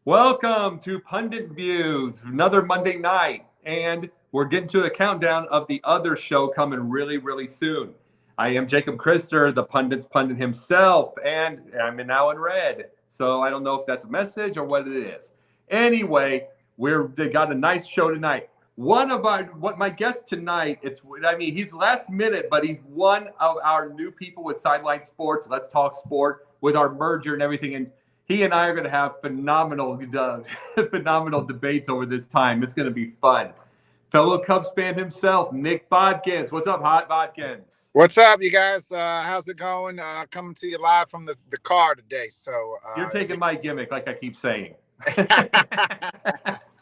Welcome to Punditviews, another Monday night, and we're getting to the countdown of the other show coming really, really soon. I am Jacob Christer, the pundit's pundit himself, and I'm now in red, so I don't know if that's a message or what it is. Anyway, they got a nice show tonight. My guest tonight, he's last minute, but he's one of our new people with Sideline Sports. Let's Talk Sport with our merger and everything, and he and I are going to have phenomenal debates over this time. It's going to be fun. Fellow Cubs fan himself, Nick Bodkins. What's up, Hot Bodkins? What's up, you guys? How's it going? Coming to you live from the car today. So you're taking my gimmick, like I keep saying.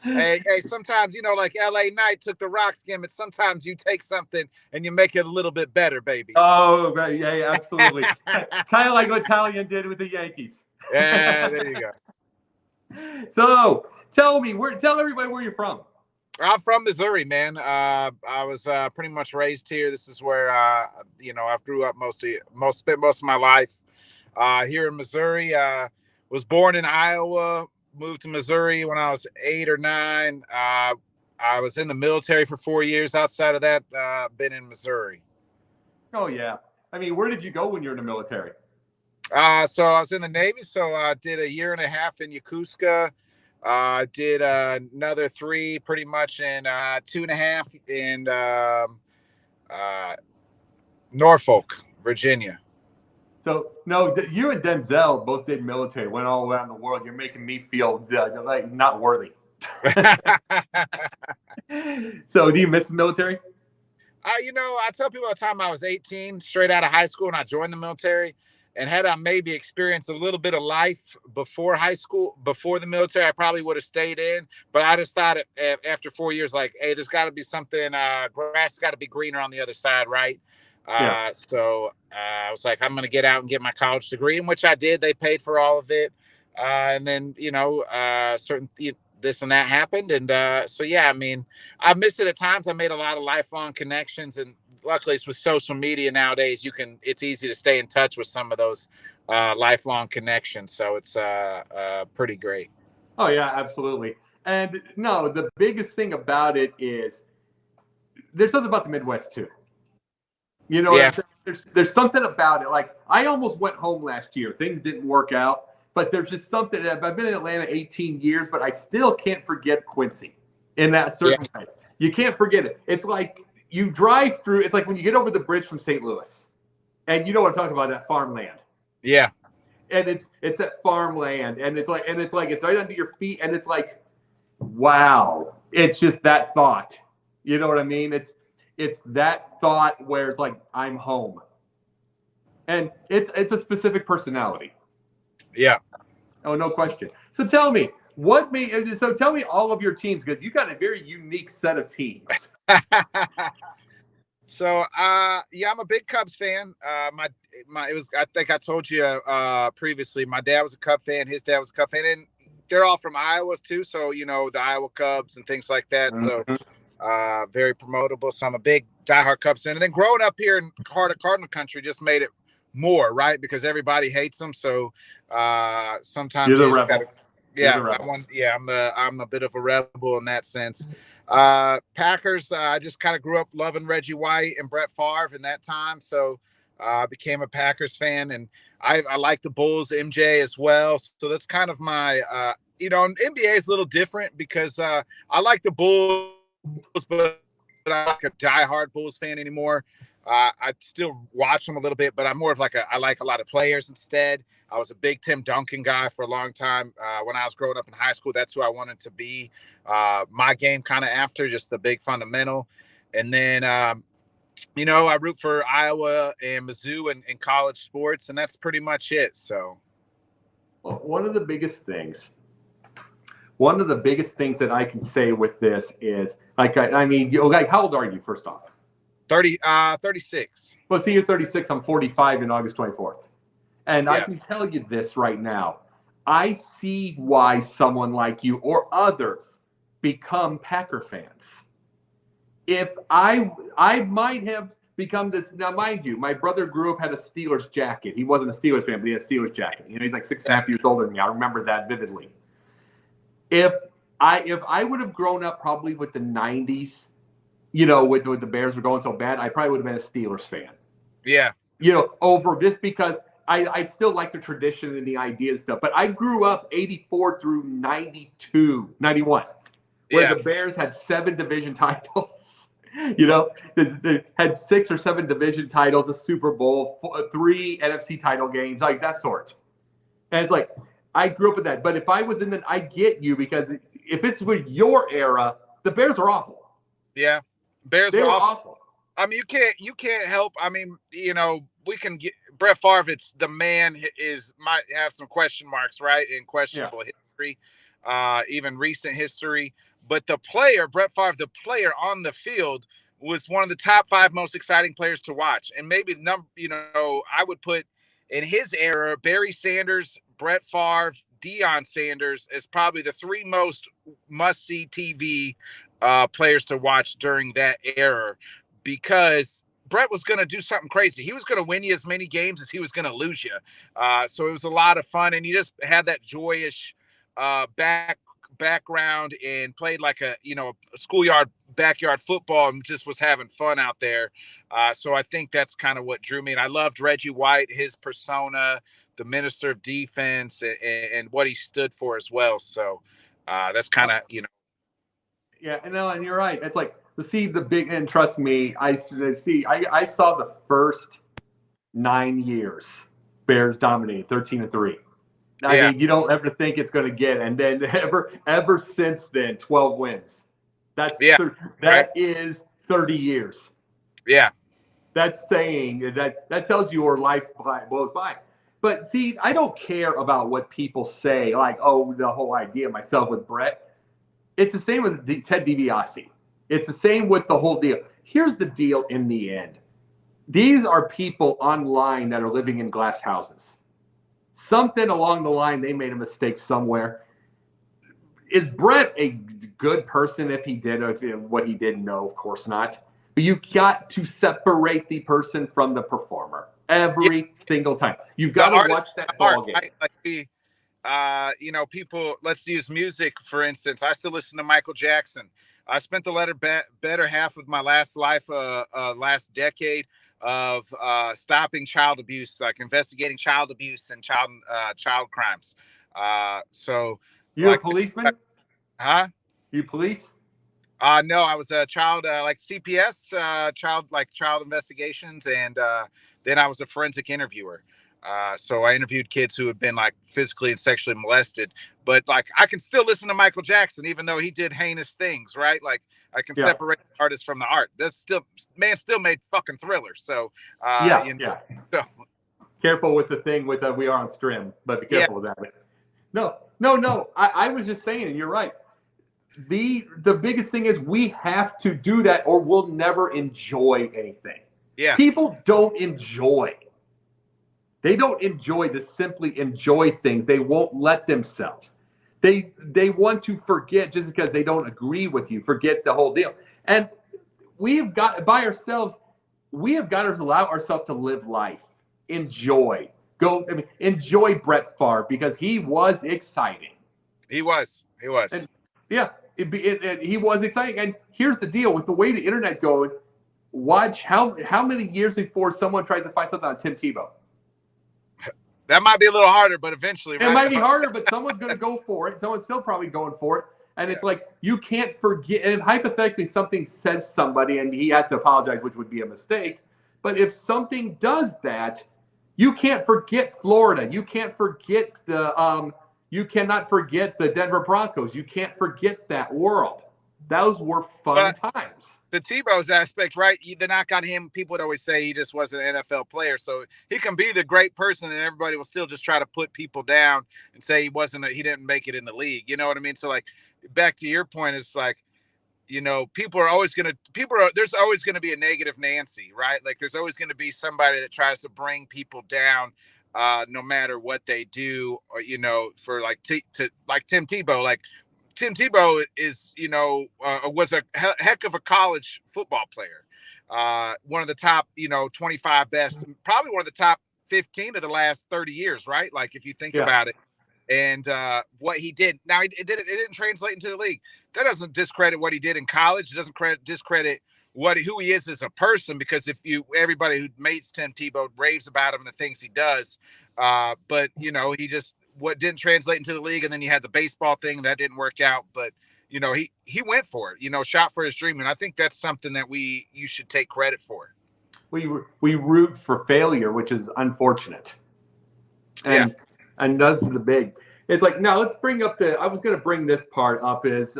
hey, sometimes, like LA Knight took the Rock's gimmick. Sometimes you take something and you make it a little bit better, baby. Oh, right. Yeah, absolutely. Kind of like what Italian did with the Yankees. Yeah, there you go. So tell everybody where you're from. I'm from Missouri, man. I was pretty much raised here. This is where I grew up spent most of my life here in Missouri. Was born in Iowa, moved to Missouri when I was 8 or 9. I was in the military for 4 years. Outside of that, been in Missouri. Oh yeah. I mean, where did you go when you were in the military? So I was in the Navy, so I did 1.5 years in Yokosuka. Did another 3 pretty much in 2.5 in Norfolk, Virginia. So, no, you and Denzel both did military, went all around the world. You're making me feel like not worthy. So, do you miss the military? I tell people all the time I was 18, straight out of high school, and I joined the military. And had I maybe experienced a little bit of life before high school, before the military, I probably would have stayed in. But I just thought after 4 years, like, hey, there's got to be something, grass got to be greener on the other side, right? Yeah. So I was like, I'm going to get out and get my college degree, in which I did. They paid for all of it. And then, this and that happened. And so, yeah, I mean, I missed it at times. I made a lot of lifelong connections, and luckily it's with social media nowadays, it's easy to stay in touch with some of those lifelong connections. So it's pretty great. Oh yeah, absolutely. And no, the biggest thing about it is there's something about the Midwest too. Yeah. There's something about it. Like, I almost went home last year. Things didn't work out, but there's just something. I've been in Atlanta 18 years, but I still can't forget Quincy in that certain way. You can't forget it. It's like you drive through. It's like when you get over the bridge from St. Louis, and you know what I'm talking about, that farmland. Yeah. And it's that farmland, and it's right under your feet, and it's like, wow. It's just that thought. You know what I mean? It's that thought where it's like, I'm home. And it's a specific personality. Yeah. Oh, no question. So tell me all of your teams, because you got a very unique set of teams. So, I'm a big Cubs fan. I think I told you previously, my dad was a Cub fan. His dad was a Cub fan, and they're all from Iowa too. So, the Iowa Cubs and things like that. Mm-hmm. So, very promotable. So I'm a big diehard Cubs fan. And then growing up here in heart of Cardinal country just made it more, right? Because everybody hates them. So, sometimes you're the rebel. I'm a bit of a rebel in that sense. Packers, I just kind of grew up loving Reggie White and Brett Favre in that time. So I became a Packers fan, and I like the Bulls, MJ as well. So that's kind of my, NBA is a little different because I like the Bulls, but I'm not a diehard Bulls fan anymore. I still watch them a little bit, but I'm more of I like a lot of players instead. I was a big Tim Duncan guy for a long time. When I was growing up in high school, that's who I wanted to be. My game kind of after, just the big fundamental. And then, I root for Iowa and Mizzou in college sports, and that's pretty much it. So, well, one of the biggest things that I can say with this is, how old are you, first off? 36. Well, see, you're 36. I'm 45 in August 24th. And I can tell you this right now. I see why someone like you or others become Packer fans. If I might have become this. Now, mind you, my brother grew up, had a Steelers jacket. He wasn't a Steelers fan, but he had a Steelers jacket. He's like 6.5 years older than me. I remember that vividly. if I would have grown up probably with the '90s, with the Bears were going so bad, I probably would have been a Steelers fan. Yeah. Over just because I still like the tradition and the idea and stuff. But I grew up 84 through 92, 91, where the Bears had 7 division titles. They had 6 or 7 division titles, a Super Bowl, 3 NFC title games, like that sort. And it's like, I grew up with that. But if I was I get you, because if it's with your era, the Bears are awful. Yeah. Bears are awful. I mean, you can't help. I mean, we can get Brett Favre. It's the man might have some question marks, right? In questionable history, even recent history. But the player, Brett Favre, the player on the field, was one of the top 5 most exciting players to watch. And maybe I would put in his era, Barry Sanders, Brett Favre, Deion Sanders as probably the 3 most must-see TV players to watch during that era, because Brett was going to do something crazy. He was going to win you as many games as he was going to lose you. So it was a lot of fun, and he just had that joyous background and played like a schoolyard backyard football and just was having fun out there. So I think that's kind of what drew me. And I loved Reggie White, his persona, the minister of defense, and what he stood for as well. So that's kind of, Yeah, and you're right. It's like to see the big, and trust me, I saw the first 9 years Bears dominated 13-3. I mean, you don't ever think it's going to get, and then ever since then, 12 wins. That is 30 years. Yeah, that's saying that tells you your life blows by. But see, I don't care about what people say, like, oh, the whole idea myself with Brett. It's the same with Ted DiBiase. It's the same with the whole deal. Here's the deal in the end. These are people online that are living in glass houses. Something along the line, they made a mistake somewhere. Is Brett a good person if he did what he did? No, of course not. But you got to separate the person from the performer every single time. You've got to watch that ball game. People, let's use music, for instance. I still listen to Michael Jackson. I spent the better half of my last decade of stopping child abuse, like investigating child abuse and child crimes. So you're a policeman? Huh? You police? No, I was a child, like CPS, child investigations, and then I was a forensic interviewer. So I interviewed kids who had been like physically and sexually molested, but like I can still listen to Michael Jackson, even though he did heinous things, right? Like I can separate the artist from the art. That's still made fucking Thriller. So, So careful with the thing with we are on stream, but be careful with that. No. I was just saying, you're right. The biggest thing is we have to do that or we'll never enjoy anything. Yeah. People don't enjoy. They don't enjoy to simply enjoy things. They won't let themselves. They want to forget just because they don't agree with you. Forget the whole deal. And we have got to allow ourselves to live life. Enjoy. Enjoy Brett Favre because he was exciting. He was. And, he was exciting. And here's the deal with the way the internet goes. Watch how many years before someone tries to find something on Tim Tebow. That might be a little harder, but eventually. It might be harder, but someone's going to go for it. Someone's still probably going for it. And it's like, you can't forget. And if hypothetically something says somebody and he has to apologize, which would be a mistake. But if something does that, you can't forget Florida. You can't forget you cannot forget the Denver Broncos. You can't forget that world. Those were fun times. The Tebow's aspect, right? The knock on him, people would always say he just wasn't an NFL player. So he can be the great person and everybody will still just try to put people down and say he didn't make it in the league. You know what I mean? So like back to your point, it's like, there's always going to be a negative Nancy, right? Like there's always going to be somebody that tries to bring people down no matter what they do, or, for like Tim Tebow, like Tim Tebow is, was a heck of a college football player. One of the top, 25 best, probably one of the top 15 of the last 30 years, right? Like if you think about it, and what he did. Now, it didn't translate into the league. That doesn't discredit what he did in college. It doesn't discredit who he is as a person, because everybody who mates Tim Tebow raves about him and the things he does. But he just what didn't translate into the league, and then you had the baseball thing that didn't work out. But he went for it. Shot for his dream, and I think that's something that you should take credit for. We root for failure, which is unfortunate. And that's the big. It's like, now let's bring up I was going to bring this part up is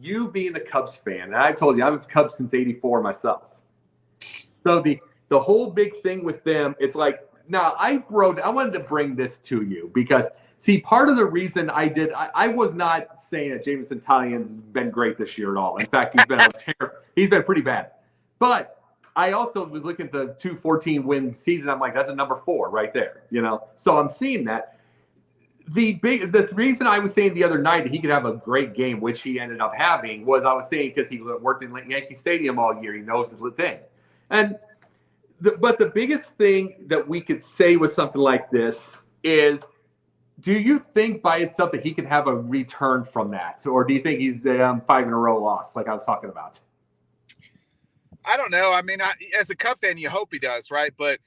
you being a Cubs fan. And I told you, I'm a Cubs since '84 myself. So the whole big thing with them, it's like, now I wanted to bring this to you because, see, part of the reason I was not saying that Jameson Taillon's been great this year at all. In fact, he's been pretty bad. But I also was looking at the 214-win season. I'm like, that's a number 4 right there, So I'm seeing that. The reason I was saying the other night that he could have a great game, which he ended up having, was I was saying because he worked in Yankee Stadium all year. He knows the thing. But the biggest thing that we could say with something like this is, do you think by itself that he could have a return from that? Or do you think he's 5 in a row loss like I was talking about? I don't know. I mean, as a Cub fan, you hope he does, right? But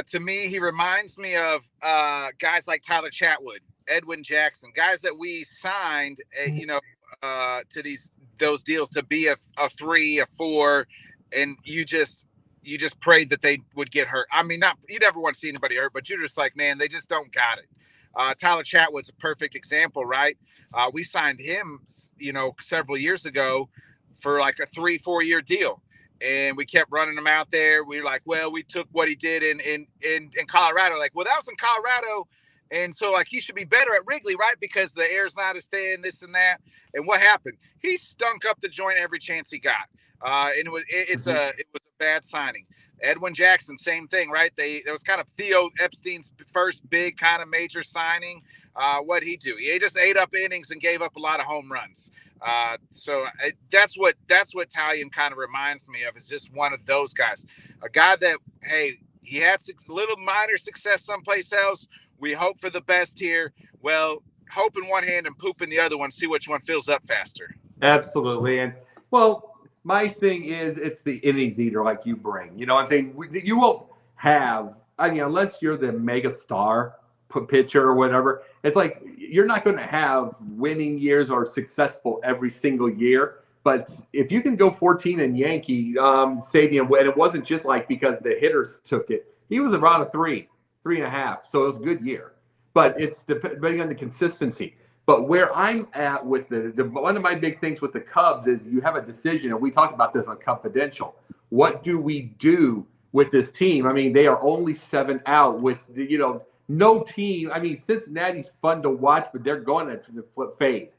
to me, he reminds me of guys like Tyler Chatwood, Edwin Jackson, guys that we signed, to those deals to be a 3, a 4, and you just prayed that they would get hurt. I mean, you never want to see anybody hurt, but you're just like, man, they just don't got it. Tyler Chatwood's a perfect example, right? We signed him, several years ago for like a 3-4 year deal. And we kept running him out there. We were like, well, we took what he did in Colorado. Like, well, that was in Colorado. And so, like, he should be better at Wrigley, right? Because the air's not as thin, this and that. And what happened? He stunk up the joint every chance he got. And it was a bad signing. Edwin Jackson, same thing, right? It was kind of Theo Epstein's first big kind of major signing. What'd he do? He just ate up innings and gave up a lot of home runs. So that's what Taillon kind of reminds me of, is just one of those guys, a guy that, hey, he had a little minor success someplace else. We hope for the best here. Well, hope in one hand and poop in the other one, see which one fills up faster. Absolutely. And well, my thing is, it's the innings eater like you bring, I'm saying you won't have, unless you're the mega star pitcher or whatever, it's like you're not going to have winning years or successful every single year. But if you can go 14 in Yankee Stadium, and it wasn't just like because the hitters took it, he was around a 3.5, so it was a good year. But it's depending on the consistency. But where I'm at with the one of my big things with the Cubs is you have a decision, and we talked about this on Confidential. What do we do with this team? I mean, they are only 7 out with no team. I mean, Cincinnati's fun to watch, but they're going to fade.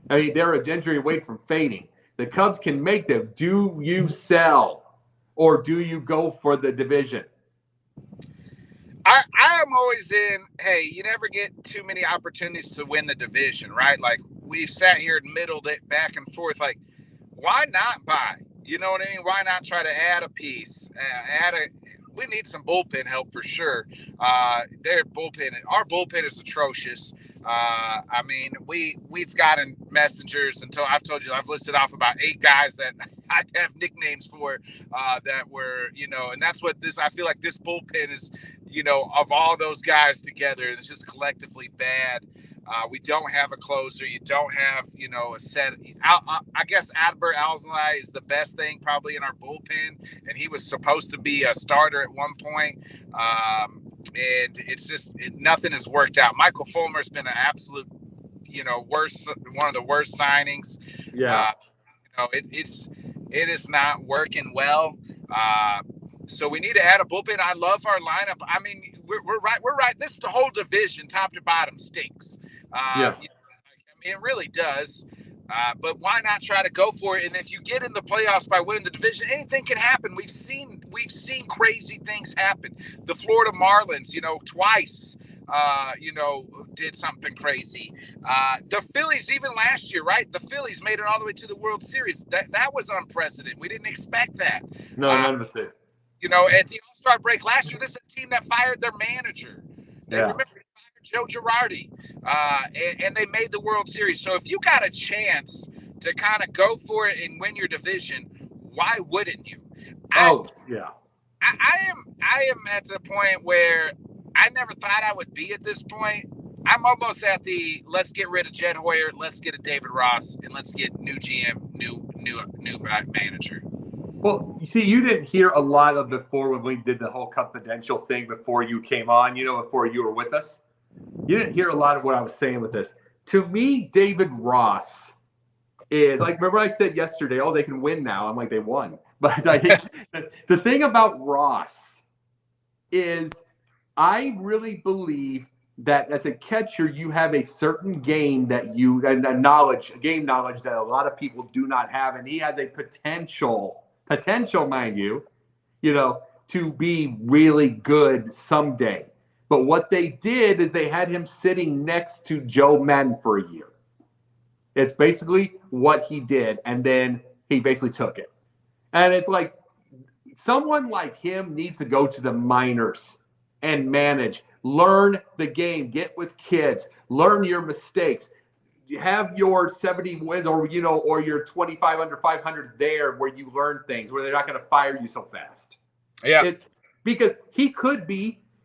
I mean, they're an injury away from fading. The Cubs can make them. Do you sell, or do you go for the division? I am always in, hey, you never get too many opportunities to win the division, right? Like, we've sat here and middled it back and forth. Like, why not buy? You know what I mean? Why not try to add a piece, we need some bullpen help for sure. Our bullpen is atrocious. I mean, we've gotten messengers until I've told you, I've listed off about 8 guys that I have nicknames for that were, and that's what I feel like this bullpen is, of all those guys together, it's just collectively bad. We don't have a closer. You don't have, a set. I guess Adbert Alzolay is the best thing probably in our bullpen, and he was supposed to be a starter at one point. And it's just nothing has worked out. Michael Fulmer's been an absolute, one of the worst signings. Yeah. It is not working well. So we need to add a bullpen. I love our lineup. I mean, we're right. We're right. This is the whole division, top to bottom, stinks. It really does. But why not try to go for it? And if you get in the playoffs by winning the division, anything can happen. We've seen crazy things happen. The Florida Marlins, twice, did something crazy. The Phillies, even last year, right? The Phillies made it all the way to the World Series. That was unprecedented. We didn't expect that. No, none of us did. At the All-Star break last year, this is a team that fired their manager. Remember, they fired Joe Girardi, and they made the World Series. So if you got a chance to kind of go for it and win your division, why wouldn't you? Yeah. I am at the point where I never thought I would be at this point. I'm almost at the let's get rid of Jed Hoyer, let's get a David Ross, and let's get new GM, new manager. Well, you see, you didn't hear a lot of before when we did the whole confidential thing before you came on, before you were with us. You didn't hear a lot of what I was saying with this. To me, David Ross is like, remember I said yesterday, they can win now. I'm like, they won. But I think the thing about Ross is I really believe that as a catcher, you have a certain game that game knowledge that a lot of people do not have. And he has a potential, mind you, to be really good someday. But what they did is they had him sitting next to Joe Madden for a year. It's basically what he did. And then he basically took it. And it's like someone like him needs to go to the minors and manage, learn the game, get with kids, learn your mistakes, have your 70 wins or your 25 under 500 there where you learn things, where they're not going to fire you so fast. Yeah. Because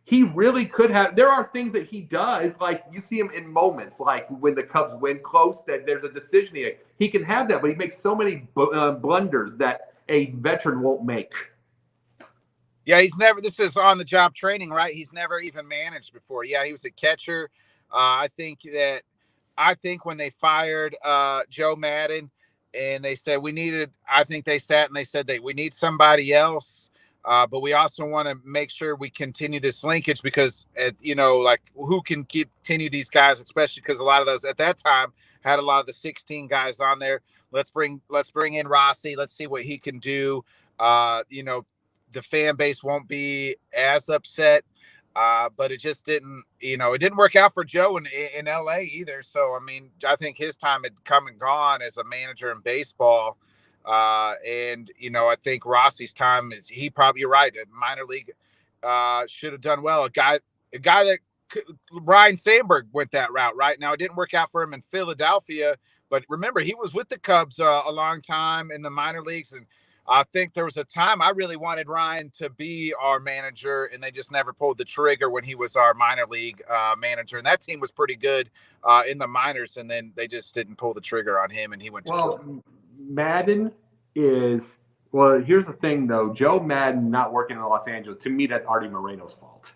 he really could have. There are things that he does, like you see him in moments, like when the Cubs win close, that there's a decision he can have that, but he makes so many blunders that a veteran won't make. Yeah, this is on the job training, right? He's never even managed before. Yeah, he was a catcher. I think when they fired Joe Madden and they said they sat and they said we need somebody else. But we also want to make sure we continue this linkage because, who can continue these guys, especially because a lot of those at that time had a lot of the 16 guys on there. Let's bring in Rossi. Let's see what he can do. The fan base won't be as upset, but it just didn't, it didn't work out for Joe in LA either. So, I mean, I think his time had come and gone as a manager in baseball. I think Rossi's time you're right. Minor league should have done well. A guy that Ryan Sandberg went that route, right? Now it didn't work out for him in Philadelphia, but remember he was with the Cubs a long time in the minor leagues. And I think there was a time I really wanted Ryan to be our manager and they just never pulled the trigger when he was our minor league manager. And that team was pretty good in the minors. And then they just didn't pull the trigger on him and he went to Madden is, here's the thing though. Joe Madden not working in Los Angeles, to me, that's Artie Moreno's fault.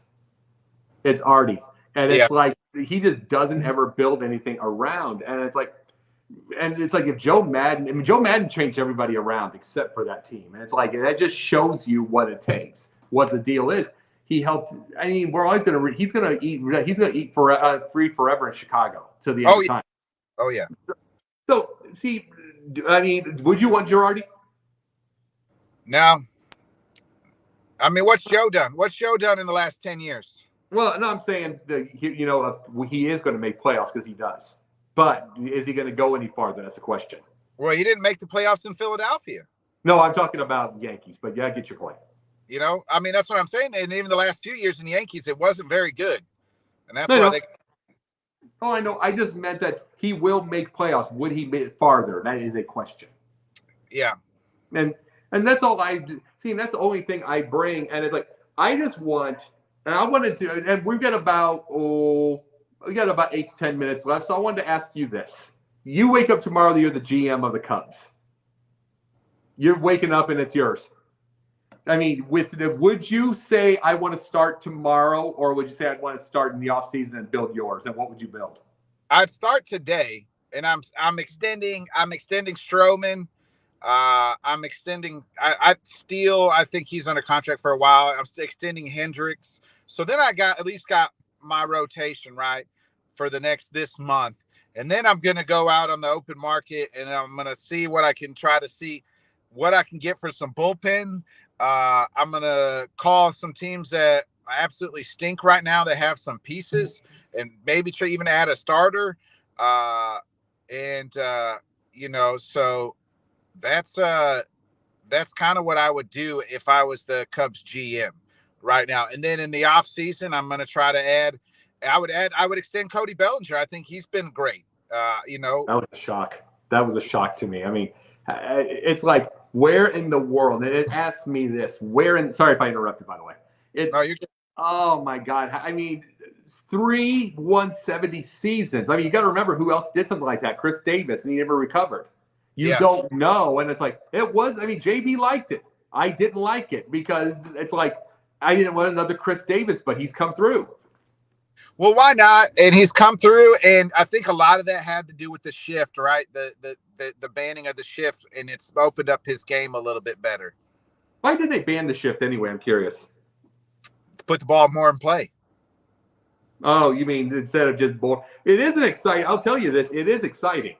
It's Artie. And it's like, he just doesn't ever build anything around. And it's like if Joe Madden changed everybody around except for that team. And it's like, that just shows you what it takes, what the deal is. He helped. I mean, we're always going to, he's going to eat free forever in Chicago to the end of time. Oh yeah. So see, I mean, would you want Girardi? No. I mean, what's Joe done? What's Joe done in the last 10 years? Well, no, I'm saying that, he is going to make playoffs because he does. But is he going to go any farther? That's the question. Well, he didn't make the playoffs in Philadelphia. No, I'm talking about Yankees, but yeah, I get your point. I mean, that's what I'm saying. And even the last few years in the Yankees, it wasn't very good. And that's why they. Oh, I know. I just meant that he will make playoffs. Would he make it farther? That is a question. Yeah. And that's all I see. And that's the only thing I bring. And it's like, I just want, and I wanted to, and we've got about 8 to 10 minutes left. So I wanted to ask you this. You wake up tomorrow, you're the GM of the Cubs. You're waking up and it's yours. I mean, would you say I want to start tomorrow, or would you say I'd want to start in the off season and build yours? And what would you build? I'd start today, and I'm extending Stroman. I'm extending. Steele. I think he's under contract for a while. I'm extending Hendricks. So then I at least got my rotation right for this month, and then I'm gonna go out on the open market and I'm gonna see what I can get for some bullpen. I'm going to call some teams that absolutely stink right now that have some pieces and maybe try even add a starter. So that's kind of what I would do if I was the Cubs GM right now. And then in the off season, I'm going to try to I would extend Cody Bellinger. I think he's been great. You know, That was a shock. That was a shock to me. I mean, it's like, where in the world? And it asked me this. Where in? Sorry if I interrupted, by the way. no, you're good. Oh my God. I mean, 170 seasons. I mean, you got to remember who else did something like that. Chris Davis, and he never recovered. You don't know. And it's like, I mean, JB liked it. I didn't like it because it's like, I didn't want another Chris Davis, but he's come through. Well, why not? And he's come through, and I think a lot of that had to do with the shift, right? The banning of the shift, and it's opened up his game a little bit better. Why did they ban the shift anyway? I'm curious. To put the ball more in play. Oh, you mean instead of just ball? It isn't exciting. I'll tell you this. It is exciting.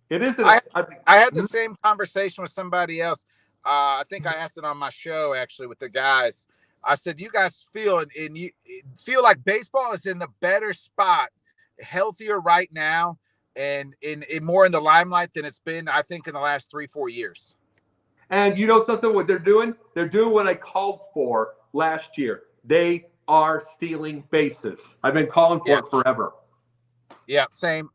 It isn't. I had the same conversation with somebody else. I think I asked it on my show actually with the guys. I said, you guys feel you feel like baseball is in the better spot, healthier right now, and in more in the limelight than it's been, I think, in the last 3-4 years. And you know something? What they're doing? They're doing what I called for last year. They are stealing bases. I've been calling for it forever. Yeah, same.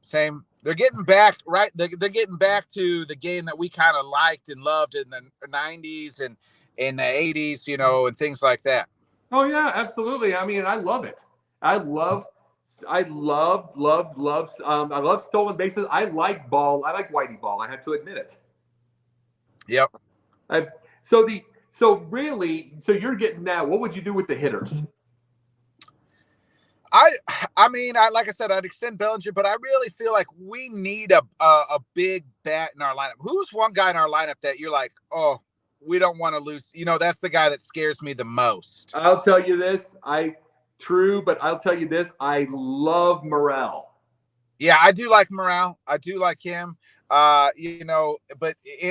They're getting back, right? They're getting back to the game that we kind of liked and loved in the 90s and in the 80s, you know, and things like that. Oh yeah, absolutely. I mean, I love it. I love stolen bases. I like ball. I like whitey ball. I have to admit it. Yep. So you're getting that. What would you do with the hitters? I mean, like I said, I'd extend Bellinger, but I really feel like we need a big bat in our lineup. Who's one guy in our lineup that you're like, oh, we don't want to lose? You know, that's the guy that scares me the most. I'll tell you this. But I'll tell you this. I love Morel. Yeah, I do like Morel. I do like him. You know,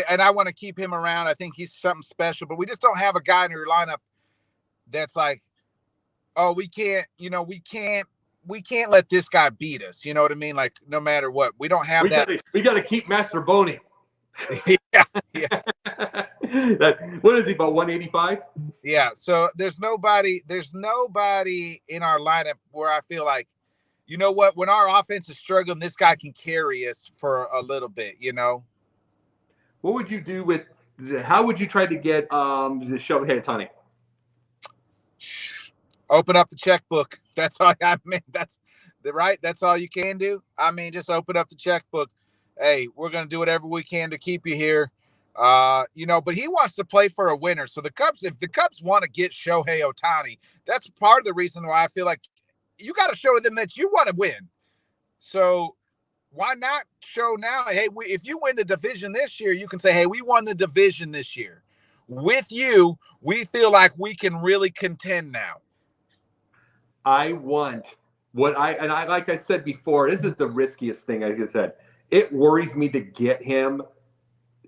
and I want to keep him around. I think he's something special, but we just don't have a guy in our lineup that's like, oh, we can't let this guy beat us. You know what I mean? Like, no matter what, we don't have that. We got to keep Master Boney. yeah. What is he, about 185? Yeah. So there's nobody in our lineup where I feel like, you know what, when our offense is struggling, this guy can carry us for a little bit, you know? What would you do how would you try to get Shohei Ohtani? Open up the checkbook. That's all I mean. That's all you can do. I mean, just open up the checkbook. Hey, we're going to do whatever we can to keep you here. You know, but he wants to play for a winner. So if the Cubs want to get Shohei Ohtani, that's part of the reason why I feel like you got to show them that you want to win. So why not show now? Hey, if you win the division this year, you can say, hey, we won the division this year. With you, we feel like we can really contend now. Like I said before, this is the riskiest thing. Like I said, it worries me to get him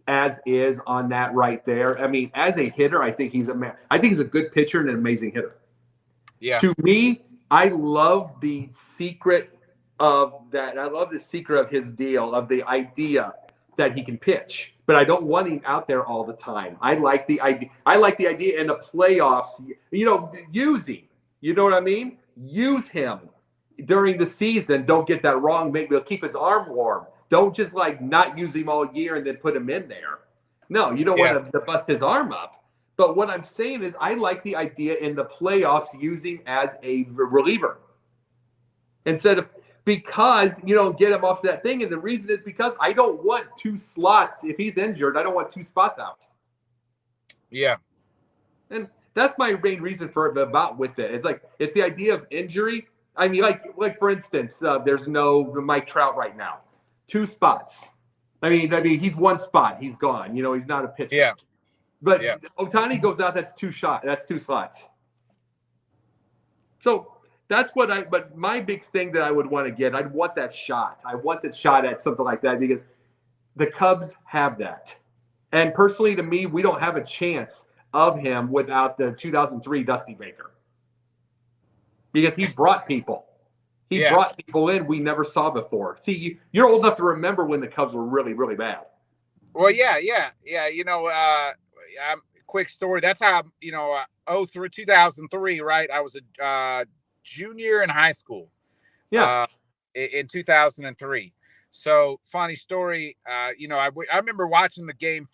as is on that right there. I mean, as a hitter, I think he's a good pitcher and an amazing hitter. Yeah. To me, I love the secret of that. I love the secret of his deal, of the idea that he can pitch, but I don't want him out there all the time. I like the idea. I like the idea in the playoffs, you know, use him. You know what I mean? Use him during the season. Don't get that wrong. Maybe he'll keep his arm warm. Don't just like not use him all year and then put him in there. No, you don't want to bust his arm up. But what I'm saying is I like the idea in the playoffs using as a reliever instead of, because you don't get him off that thing. And the reason is because I don't want two slots. If he's injured, I don't want two spots out. Yeah. And that's my main reason for it. It's like, it's the idea of injury. I mean, like for instance, there's no Mike Trout right now. 2 spots. I mean, he's 1 spot. He's gone. You know, he's not a pitcher. Yeah. But Ohtani goes out. That's 2 slots. So but my big thing that I would want to get, I'd want that shot. I want that shot at something like that because the Cubs have that. And personally, to me, we don't have a chance of him without the 2003 Dusty Baker. Because he brought people. He brought people in we never saw before. See, you're old enough to remember when the Cubs were really, really bad. Well, yeah. You know, quick story. That's how, you know, through 2003, right? I was junior in high school. Yeah. In 2003. So funny story. I remember watching the game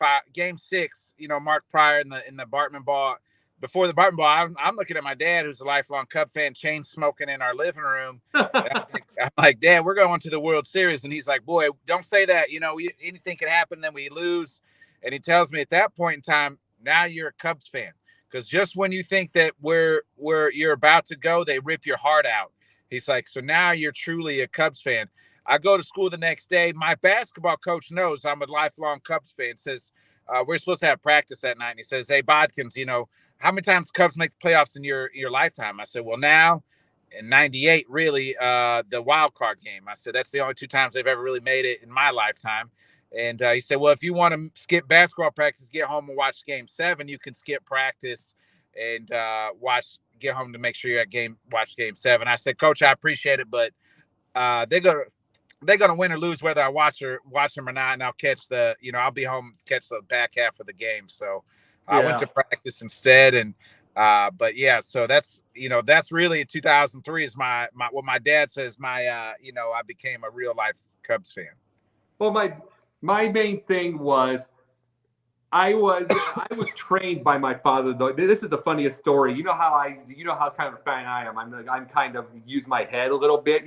6. Mark Pryor in the Bartman Ball. Before the Bartman Ball, I'm looking at my dad, who's a lifelong Cub fan, chain smoking in our living room. I'm like, Dad, we're going to the World Series, and he's like, boy, don't say that. Anything can happen, then we lose. And he tells me at that point in time, now you're a Cubs fan, because just when you think that where you're about to go, they rip your heart out. He's like, so now you're truly a Cubs fan. I go to school the next day. My basketball coach knows I'm a lifelong Cubs fan. Says, we're supposed to have practice that night. And he says, hey, Bodkins, how many times Cubs make the playoffs in your lifetime? I said, well, now in 98, really, the wild card game. I said, that's the only 2 times they've ever really made it in my lifetime. And he said, well, if you want to skip basketball practice, get home and watch game 7, you can skip practice and get home to make sure you're watch game 7. I said, Coach, I appreciate it, but they're gonna win or lose whether I watch them or not, and I'll catch I'll be home catch the back half of the game. So I went to practice instead, and but yeah, so that's really 2003 is my what my dad says I became a real life Cubs fan. Well, my main thing was I was trained by my father, though. This is the funniest story. You know how kind of a fan I am. I'm kind of use my head a little bit,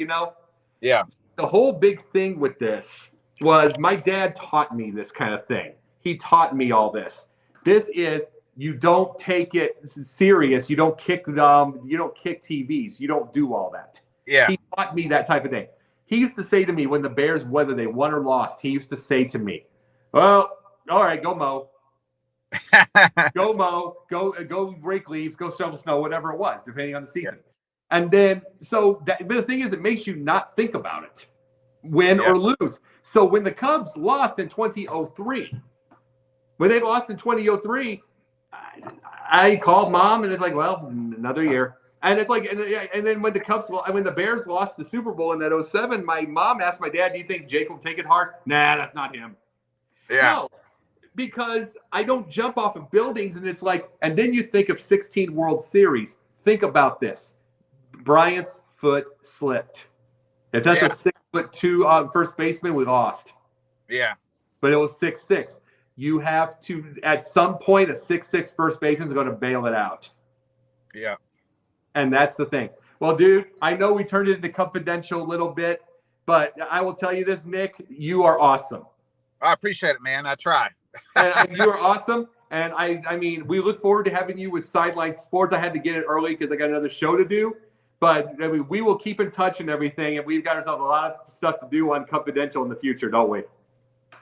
Yeah. The whole big thing with this was my dad taught me this kind of thing. He taught me all this. This is, you don't take it serious. You don't kick TVs. You don't do all that. Yeah. He taught me that type of thing. He used to say to me when the Bears, whether they won or lost, he used to say to me, well, all right, go mow. Go mow, go rake leaves, go shovel snow, whatever it was, depending on the season. Yeah. And then, but the thing is, it makes you not think about it, win or lose. So when the Cubs lost in 2003, I called Mom, and it's like, well, another year. And it's like, and then when the Bears lost the Super Bowl in that 2007, my mom asked my dad, do you think Jake will take it hard? Nah, that's not him. Yeah. No, because I don't jump off of buildings, and it's like, and then you think of 16 World Series. Think about this. Bryant's foot slipped. If that's a 6'2" first baseman, we lost. Yeah. But it was 6'6". You have to, at some point, a 6'6" first baseman is going to bail it out. Yeah. And that's the thing. Well, dude, I know we turned it into confidential a little bit, but I will tell you this, Nick, you are awesome. I appreciate it, man. I try. And you are awesome. And I mean, we look forward to having you with Sideline Sports. I had to get it early because I got another show to do. But I mean, we will keep in touch and everything. And we've got ourselves a lot of stuff to do on Confidential in the future, don't we?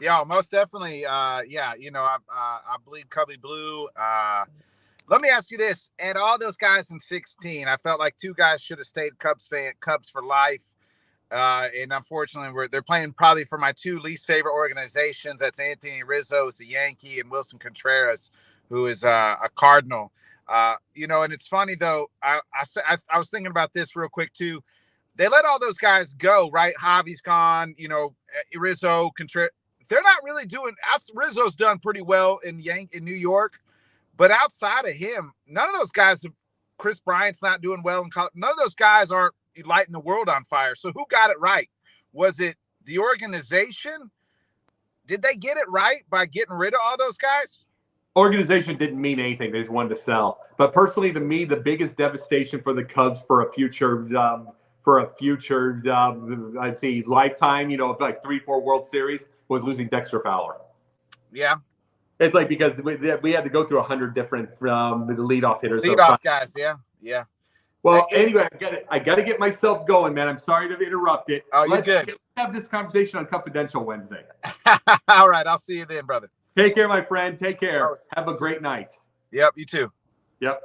Yeah, most definitely. I bleed Cubby Blue. Let me ask you this. And all those guys in 16, I felt like 2 guys should have stayed Cubs for life. And unfortunately, they're playing probably for my 2 least favorite organizations. That's Anthony Rizzo, who's a Yankee, and Wilson Contreras, who is a Cardinal. And it's funny though. I was thinking about this real quick too. They let all those guys go, right? Javi's gone. Rizzo, Contreras. They're not really doing. Rizzo's done pretty well in New York, but outside of him, none of those guys. Chris Bryant's not doing well in college. None of those guys aren't lighting the world on fire. So who got it right? Was it the organization? Did they get it right by getting rid of all those guys? Organization didn't mean anything. They just wanted to sell. But personally, to me, the biggest devastation for the Cubs for a future I'd say lifetime, like 3-4 World Series was losing Dexter Fowler. Yeah. It's like, because we had to go through 100 different the leadoff hitters. Leadoff guys. Yeah. Yeah. Well, anyway, I got to get myself going, man. I'm sorry to interrupt it. Oh, you're good. Let's have this conversation on Confidential Wednesday. All right. I'll see you then, brother. Take care, my friend. Take care. Have a great night. Yep. You too. Yep.